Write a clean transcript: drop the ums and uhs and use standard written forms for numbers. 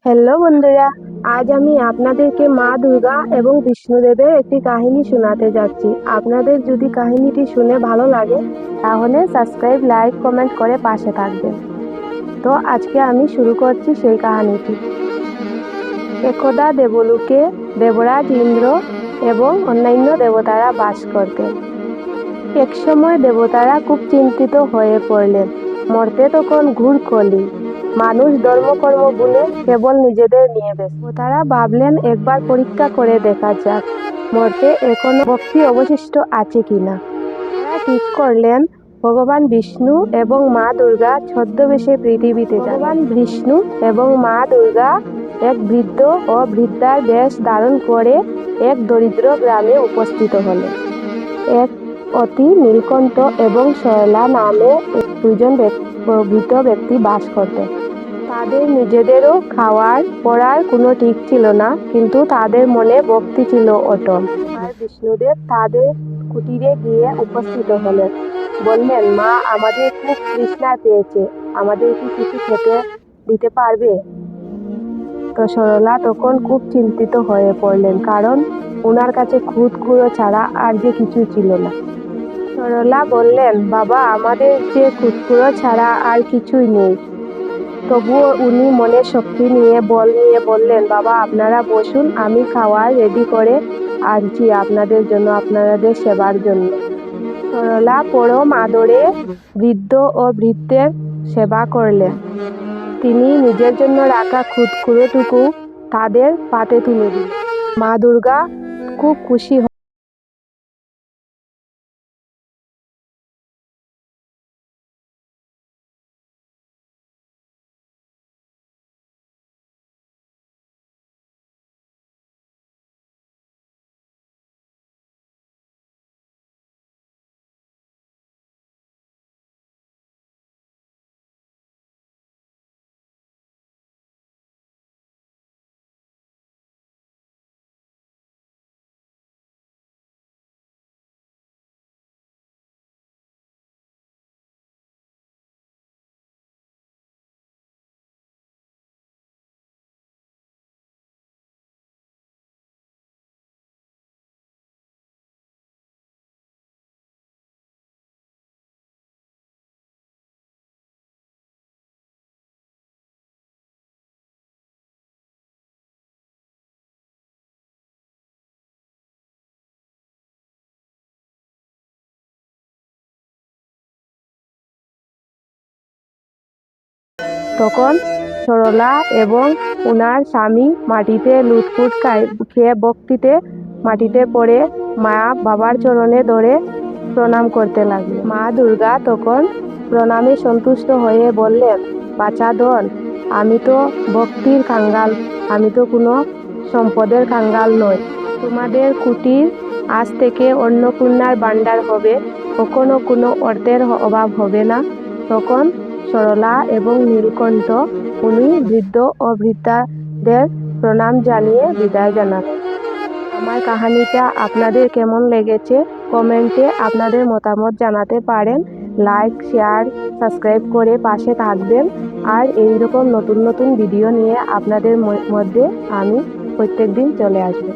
Hello বন্ধুরা, আজ আমি আপনাদেরকে মা দুর্গা এবং বিষ্ণুদেবের একটি কাহিনী শোনাতে যাচ্ছি। আপনাদের যদি কাহিনীটি শুনে ভালো লাগে তাহলে সাবস্ক্রাইব, লাইক, কমেন্ট করে পাশে থাকবেন। তো আজকে আমি শুরু করছি সেই কাহিনীটি। একদা দেবলোকে দেবরাজ ইন্দ্র এবং অন্যান্য দেবতারা বাস করতেন। একসময় দেবতারা খুব চিন্তিত হয়ে পড়লেন। মর্তে তখন ঘোর কলি, মানুষ ধর্মকর্ম ভুলে কেবল নিজেদের নিয়ে ব্যস্ত। তারা ভাবলেন একবার পরীক্ষা করে দেখা যাক মর্তে এখনো ভক্তি অবশিষ্ট আছে কিনা। তারা ঠিক করলেন ভগবান বিষ্ণু এবং মা দুর্গা ছদ্মবেশে পৃথিবীতে যান। ভগবান বিষ্ণু এবং মা দুর্গা এক বৃদ্ধ ও বৃদ্ধার বেশ ধারণ করে এক দরিদ্র গ্রামে উপস্থিত হলেন। এক অতি নীলকণ্ঠ এবং সরলা নামে দুজন বৃদ্ধ ব্যক্তি বাস করতেন। তাদের নিজেদেরও খাওয়ার পড়ার কোনো ঠিক ছিল না, কিন্তু তাদের মনে ভক্তি ছিল অটল। আর বিষ্ণুদেব তাদের কুটিরে গিয়ে উপস্থিত হলেন। বললেন, মা, আমাদের খুব তৃষ্ণা পেয়েছে, আমাদের কি কিছু খেতে দিতে পারবে? তো সরলা তখন খুব চিন্তিত হয়ে পড়লেন, কারণ ওনার কাছে খুদ কুড়ো ছাড়া আর যে কিছু ছিল না। সরলা বললেন, বাবা, আমাদের যে খুদকুড়ো ছাড়া আর কিছুই নেই। তবুও উনি মনের শক্তি নিয়ে বল নিয়ে বললেন, বাবা, আপনারা বসুন, আমি খাওয়ার রেডি করে আনছি আপনাদের জন্য, আপনাদের সেবার জন্য। সরলা পরম আদরে বৃদ্ধ ও বৃদ্ধের সেবা করলেন। তিনি নিজের জন্য রাখা খুদকুড়োটুকু তাদের পাতে তুলে দিলেন। মা দুর্গা খুব খুশি। তখন সরলা এবং উনার স্বামী মাটিতে লুটপুট খেয়ে ভক্তিতে মাটিতে পড়ে মা বাবার চরণে ধরে প্রণাম করতে লাগলেন। মা দুর্গা তখন প্রণামে সন্তুষ্ট হয়ে বললেন, বাছাধন, আমি তো ভক্তির কাঙ্গাল, আমি তো কোনো সম্পদের কাঙ্গাল নই। তোমাদের কুটির আজ থেকে অন্নপূর্ণার ভাণ্ডার হবে, কখনো কোনো অর্থের অভাব হবে না। তখন সরলা এবং নীলকণ্ঠ উনি বৃদ্ধ ও বৃদ্ধাদের প্রণাম জানিয়ে বিদায় জানালেন। আমার কাহিনীটা আপনাদের কেমন লেগেছে কমেন্টে আপনাদের মতামত জানাতে পারেন। লাইক, শেয়ার, সাবস্ক্রাইব করে পাশে থাকবেন। আর এইরকম নতুন নতুন ভিডিও নিয়ে আপনাদের মধ্যে আমি প্রত্যেকদিন চলে আসব।